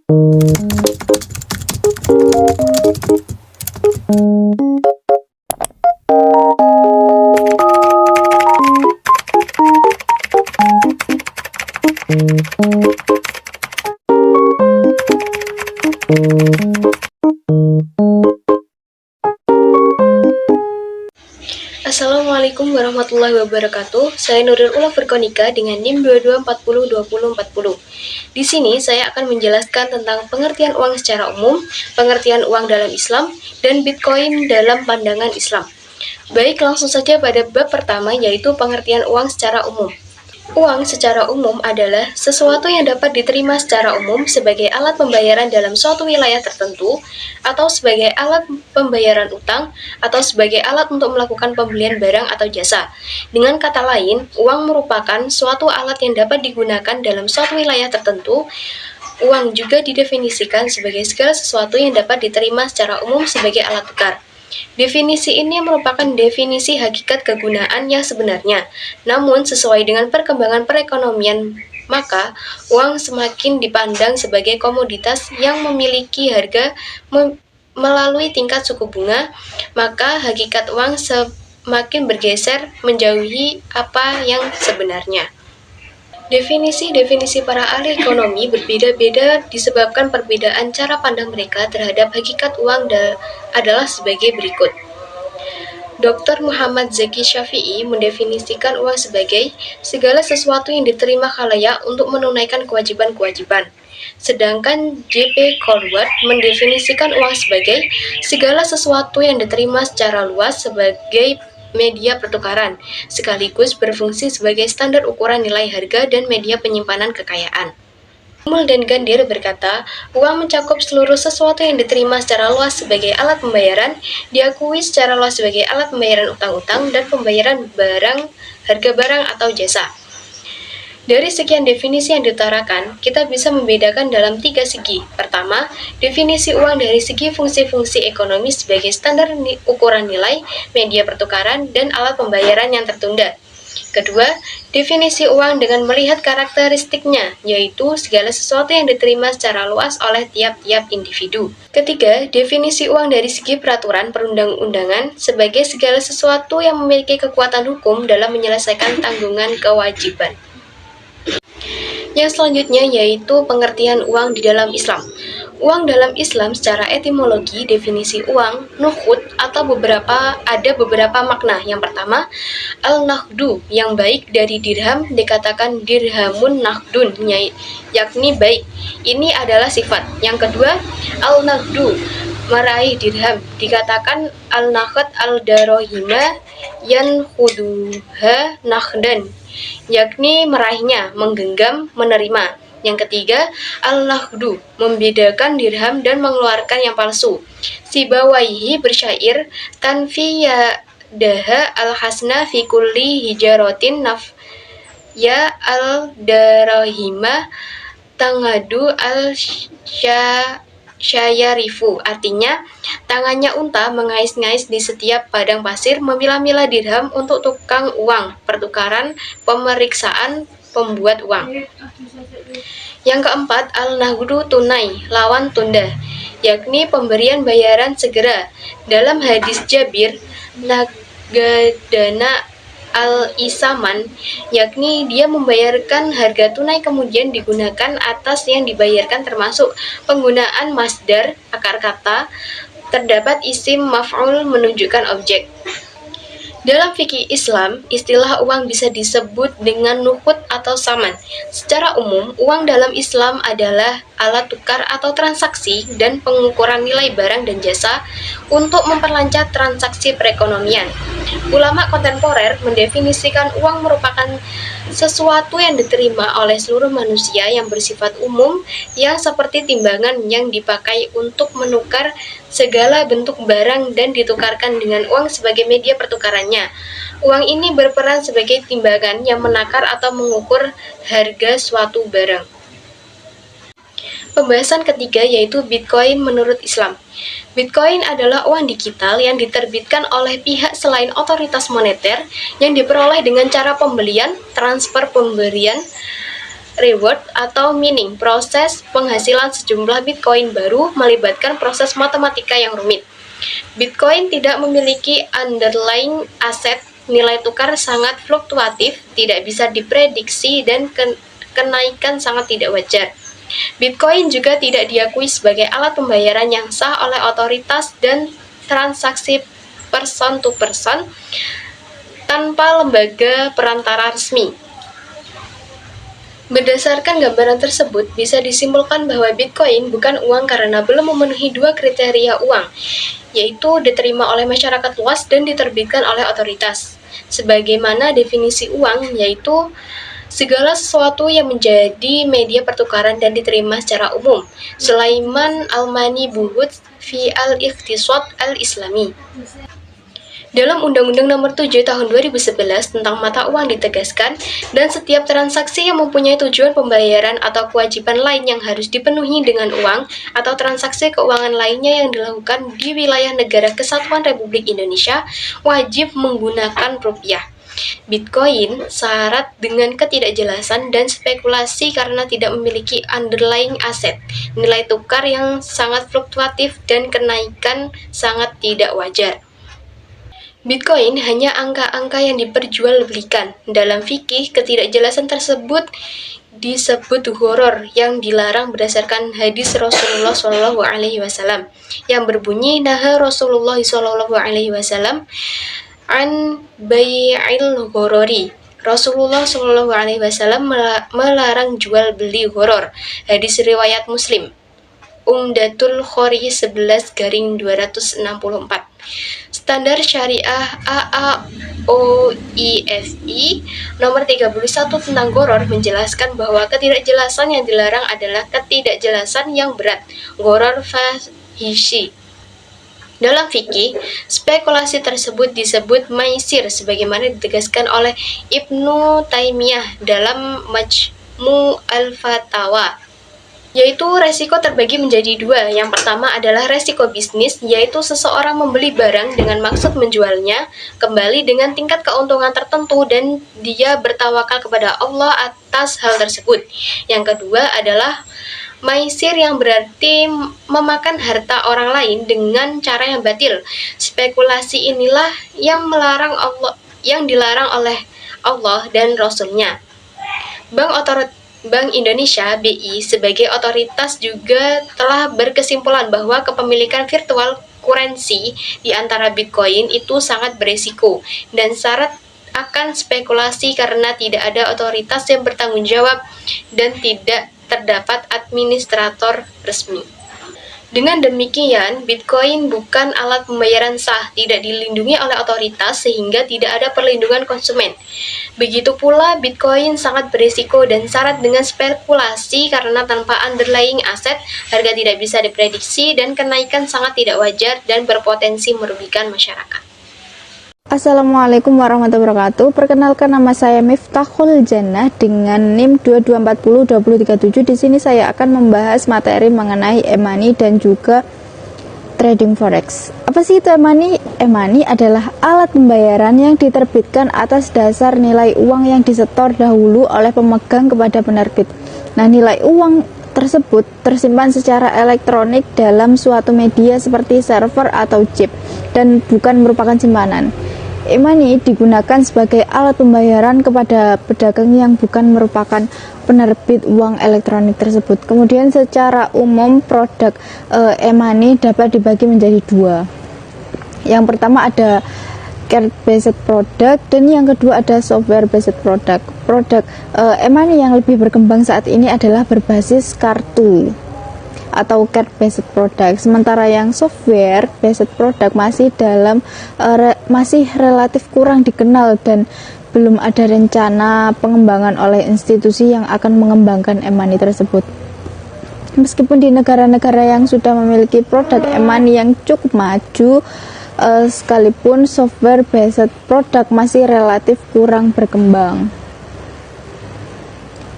Assalamualaikum warahmatullahi wabarakatuh. Saya Nurul Ula Furkonika dengan NIM 22402040. Di sini saya akan menjelaskan tentang pengertian uang secara umum, pengertian uang dalam Islam, dan Bitcoin dalam pandangan Islam. Baik, langsung saja pada bab pertama, yaitu pengertian uang secara umum. Uang secara umum adalah sesuatu yang dapat diterima secara umum sebagai alat pembayaran dalam suatu wilayah tertentu, atau sebagai alat pembayaran utang, atau sebagai alat untuk melakukan pembelian barang atau jasa. Dengan kata lain, uang merupakan suatu alat yang dapat digunakan dalam suatu wilayah tertentu. Uang juga didefinisikan sebagai segala sesuatu yang dapat diterima secara umum sebagai alat tukar. Definisi ini merupakan definisi hakikat kegunaan yang sebenarnya, namun sesuai dengan perkembangan perekonomian, maka uang semakin dipandang sebagai komoditas yang memiliki harga melalui tingkat suku bunga, maka hakikat uang semakin bergeser menjauhi apa yang sebenarnya. Definisi-definisi para ahli ekonomi berbeda-beda disebabkan perbedaan cara pandang mereka terhadap hakikat uang adalah sebagai berikut. Dr. Muhammad Zaki Syafi'i mendefinisikan uang sebagai segala sesuatu yang diterima khalayak untuk menunaikan kewajiban-kewajiban. Sedangkan J.P. Colward mendefinisikan uang sebagai segala sesuatu yang diterima secara luas sebagai media pertukaran, sekaligus berfungsi sebagai standar ukuran nilai harga dan media penyimpanan kekayaan. Mul dan Gandir berkata, uang mencakup seluruh sesuatu yang diterima secara luas sebagai alat pembayaran, diakui secara luas sebagai alat pembayaran utang-utang, dan pembayaran harga barang atau jasa. Dari sekian definisi yang diutarakan, kita bisa membedakan dalam 3 segi. Pertama, definisi uang dari segi fungsi-fungsi ekonomi sebagai standar ukuran nilai, media pertukaran, dan alat pembayaran yang tertunda. Kedua, definisi uang dengan melihat karakteristiknya, yaitu segala sesuatu yang diterima secara luas oleh tiap-tiap individu. Ketiga, definisi uang dari segi peraturan perundang-undangan sebagai segala sesuatu yang memiliki kekuatan hukum dalam menyelesaikan tanggungan kewajiban. Yang selanjutnya yaitu pengertian uang di dalam Islam. Uang dalam Islam secara etimologi, definisi uang, nukhud, atau ada beberapa makna. Yang pertama, al-nakhdu, yang baik dari dirham dikatakan dirhamun nakhdun, yakni baik. Ini adalah sifat. Yang kedua, al-nakhdu, meraih dirham, dikatakan al-nakhd al-darohima yanhuduha nakhdan, yakni meraihnya, menggenggam, menerima. Yang ketiga, al-nakhdu, membedakan dirham dan mengeluarkan yang palsu. Sibawaihi bersyair, tanfiyadaha al-hasna fi kulli hijarotin ya al-darahima tangadu al-syayarifu. Artinya, tangannya unta mengais-ngais di setiap padang pasir, memilah-milah dirham untuk tukang uang, pertukaran, pemeriksaan, pembuat uang. Yang keempat, al-naghdu tunai, lawan tunda, yakni pemberian bayaran segera. Dalam hadis Jabir, nagadana al-isaman, yakni dia membayarkan harga tunai kemudian digunakan atas yang dibayarkan, termasuk penggunaan masdar, akar kata, terdapat isim maf'ul menunjukkan objek. Dalam fikih Islam, istilah uang bisa disebut dengan nukhud atau saman. Secara umum, uang dalam Islam adalah alat tukar atau transaksi dan pengukuran nilai barang dan jasa untuk memperlancar transaksi perekonomian. Ulama kontemporer mendefinisikan uang merupakan sesuatu yang diterima oleh seluruh manusia yang bersifat umum, yang seperti timbangan yang dipakai untuk menukar segala bentuk barang dan ditukarkan dengan uang sebagai media pertukarannya. Uang ini berperan sebagai timbangan yang menakar atau mengukur harga suatu barang. Pembahasan ketiga yaitu Bitcoin menurut Islam. Bitcoin adalah uang digital yang diterbitkan oleh pihak selain otoritas moneter yang diperoleh dengan cara pembelian, transfer pemberian, reward atau mining. Proses penghasilan sejumlah Bitcoin baru melibatkan proses matematika yang rumit. Bitcoin tidak memiliki underlying aset, nilai tukar sangat fluktuatif, tidak bisa diprediksi, dan kenaikan sangat tidak wajar. Bitcoin juga tidak diakui sebagai alat pembayaran yang sah oleh otoritas dan transaksi person to person tanpa lembaga perantara resmi. Berdasarkan gambaran tersebut, bisa disimpulkan bahwa Bitcoin bukan uang karena belum memenuhi dua kriteria uang, yaitu diterima oleh masyarakat luas dan diterbitkan oleh otoritas. Sebagaimana definisi uang, yaitu segala sesuatu yang menjadi media pertukaran dan diterima secara umum. Sulaiman Al-Mani Buhut fi Al-Iqtisad Al-Islami. Dalam Undang-Undang Nomor 7 Tahun 2011 tentang mata uang ditegaskan, dan setiap transaksi yang mempunyai tujuan pembayaran atau kewajiban lain yang harus dipenuhi dengan uang atau transaksi keuangan lainnya yang dilakukan di wilayah Negara Kesatuan Republik Indonesia wajib menggunakan rupiah. Bitcoin syarat dengan ketidakjelasan dan spekulasi karena tidak memiliki underlying aset, nilai tukar yang sangat fluktuatif, dan kenaikan sangat tidak wajar. Bitcoin hanya angka-angka yang diperjualbelikan. Dalam fikih, ketidakjelasan tersebut disebut ghoror yang dilarang berdasarkan hadis Rasulullah SAW yang berbunyi, naha Rasulullah SAW an bai'il ghorori. Rasulullah SAW melarang jual beli ghoror. Hadis riwayat Muslim. Umdatul Qori 11-264. Standar Syariah AAOIFI nomor 31 tentang ghoror menjelaskan bahwa ketidakjelasan yang dilarang adalah ketidakjelasan yang berat, ghoror fahishi. Dalam fikih, spekulasi tersebut disebut maisir sebagaimana ditegaskan oleh Ibnu Taimiyah dalam Majmu' al-Fatawa, yaitu resiko terbagi menjadi dua. Yang pertama adalah resiko bisnis, yaitu seseorang membeli barang dengan maksud menjualnya kembali dengan tingkat keuntungan tertentu dan dia bertawakal kepada Allah atas hal tersebut. Yang kedua adalah maisir yang berarti memakan harta orang lain dengan cara yang batil. Spekulasi inilah yang dilarang oleh Allah dan Rasul-Nya. Bank Indonesia (BI) sebagai otoritas juga telah berkesimpulan bahwa kepemilikan virtual currency di antara Bitcoin itu sangat berisiko dan syarat akan spekulasi karena tidak ada otoritas yang bertanggung jawab dan tidak terdapat administrator resmi. Dengan demikian, Bitcoin bukan alat pembayaran sah, tidak dilindungi oleh otoritas sehingga tidak ada perlindungan konsumen. Begitu pula Bitcoin sangat berisiko dan syarat dengan spekulasi karena tanpa underlying aset, harga tidak bisa diprediksi dan kenaikan sangat tidak wajar dan berpotensi merugikan masyarakat. Assalamualaikum warahmatullahi wabarakatuh. Perkenalkan, nama saya Miftahul Jannah dengan NIM 22402037. Di sini saya akan membahas materi mengenai e-money dan juga trading forex. Apa sih itu e-money? E-money adalah alat pembayaran yang diterbitkan atas dasar nilai uang yang disetor dahulu oleh pemegang kepada penerbit. Nah, nilai uang tersebut tersimpan secara elektronik dalam suatu media seperti server atau chip dan bukan merupakan simpanan. E-money digunakan sebagai alat pembayaran kepada pedagang yang bukan merupakan penerbit uang elektronik tersebut. Kemudian secara umum produk e-money dapat dibagi menjadi dua. Yang pertama ada card based product dan yang kedua ada software based product. Produk e-money yang lebih berkembang saat ini adalah berbasis kartu atau card based product, sementara yang software based product masih relatif kurang dikenal dan belum ada rencana pengembangan oleh institusi yang akan mengembangkan e-money tersebut. Meskipun di negara-negara yang sudah memiliki produk e-money yang cukup maju, sekalipun software based product masih relatif kurang berkembang.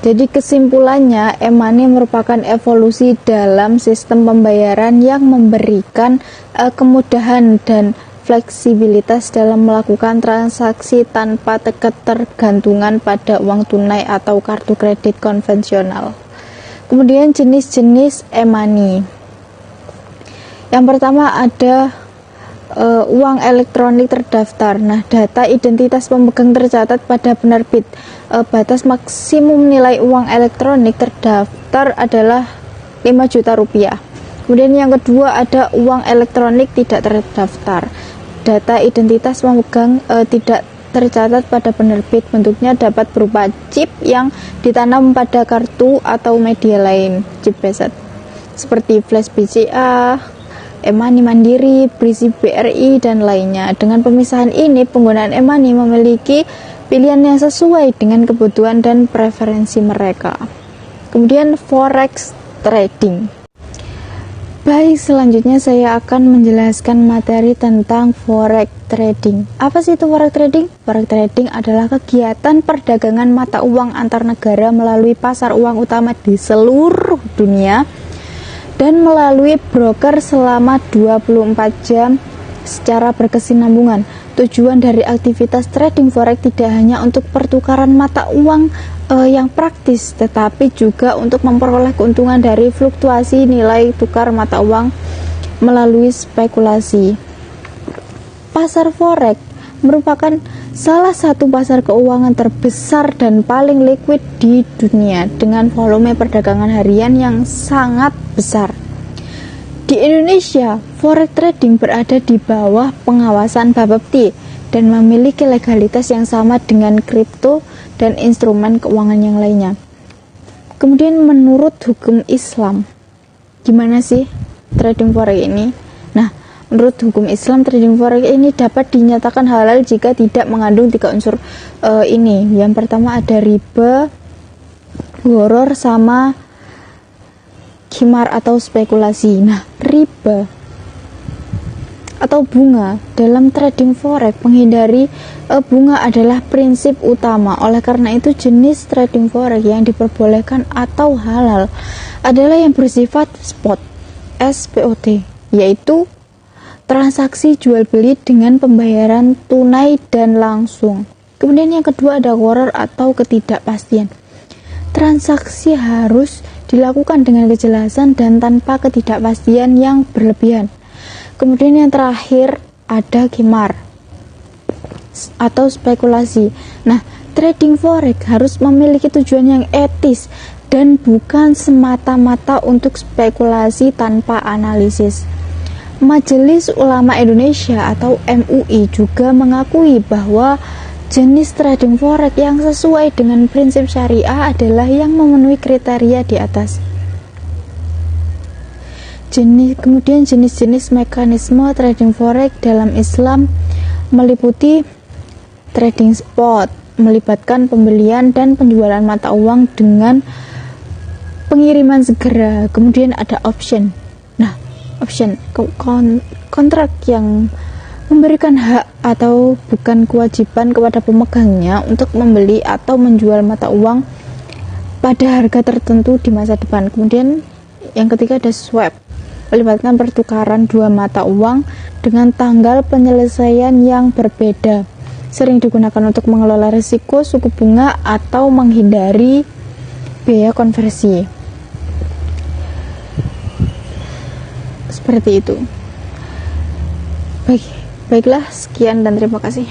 Jadi kesimpulannya, e-money merupakan evolusi dalam sistem pembayaran yang memberikan kemudahan dan fleksibilitas dalam melakukan transaksi tanpa ketergantungan pada uang tunai atau kartu kredit konvensional. Kemudian jenis-jenis e-money. Yang pertama ada uang elektronik terdaftar. Nah, data identitas pemegang tercatat pada penerbit. Batas maksimum nilai uang elektronik terdaftar adalah 5 juta rupiah. Kemudian yang kedua ada uang elektronik tidak terdaftar. Data identitas pemegang tidak tercatat pada penerbit. Bentuknya dapat berupa chip yang ditanam pada kartu atau media lain, chip based, seperti flash BCA, e-money mandiri, berisi BRI, dan lainnya. Dengan pemisahan ini, penggunaan e-money memiliki pilihan yang sesuai dengan kebutuhan dan preferensi mereka. Kemudian forex trading. Baik, selanjutnya saya akan menjelaskan materi tentang forex trading. Apa sih itu forex trading? Forex trading adalah kegiatan perdagangan mata uang antar negara melalui pasar uang utama di seluruh dunia dan melalui broker selama 24 jam secara berkesinambungan. Tujuan dari aktivitas trading forex tidak hanya untuk pertukaran mata uang yang praktis, tetapi juga untuk memperoleh keuntungan dari fluktuasi nilai tukar mata uang melalui spekulasi. Pasar forex merupakan salah satu pasar keuangan terbesar dan paling liquid di dunia dengan volume perdagangan harian yang sangat besar. Di Indonesia, forex trading berada di bawah pengawasan Bapepti dan memiliki legalitas yang sama dengan kripto dan instrumen keuangan yang lainnya. Kemudian menurut hukum Islam, gimana sih trading forex ini? Nah, menurut hukum Islam, trading forex ini dapat dinyatakan halal jika tidak mengandung 3 unsur ini. Yang pertama ada riba, gharar, sama khimar atau spekulasi. Nah, riba atau bunga dalam trading forex, menghindari bunga adalah prinsip utama. Oleh karena itu, jenis trading forex yang diperbolehkan atau halal adalah yang bersifat spot, SPOT, yaitu transaksi jual beli dengan pembayaran tunai dan langsung. Kemudian yang kedua ada gharar atau ketidakpastian. Transaksi harus dilakukan dengan kejelasan dan tanpa ketidakpastian yang berlebihan. Kemudian yang terakhir ada khimar atau spekulasi. Nah, trading forex harus memiliki tujuan yang etis dan bukan semata-mata untuk spekulasi tanpa analisis. Majelis Ulama Indonesia atau MUI juga mengakui bahwa jenis trading forex yang sesuai dengan prinsip syariah adalah yang memenuhi kriteria di atas. Kemudian jenis-jenis mekanisme trading forex dalam Islam meliputi trading spot, melibatkan pembelian dan penjualan mata uang dengan pengiriman segera. Kemudian ada option. Nah, option kontrak yang memberikan hak atau bukan kewajiban kepada pemegangnya untuk membeli atau menjual mata uang pada harga tertentu di masa depan. Kemudian yang ketiga ada swap, melibatkan pertukaran dua mata uang dengan tanggal penyelesaian yang berbeda. Sering digunakan untuk mengelola risiko suku bunga atau menghindari biaya konversi. Seperti itu. Baiklah, sekian dan terima kasih.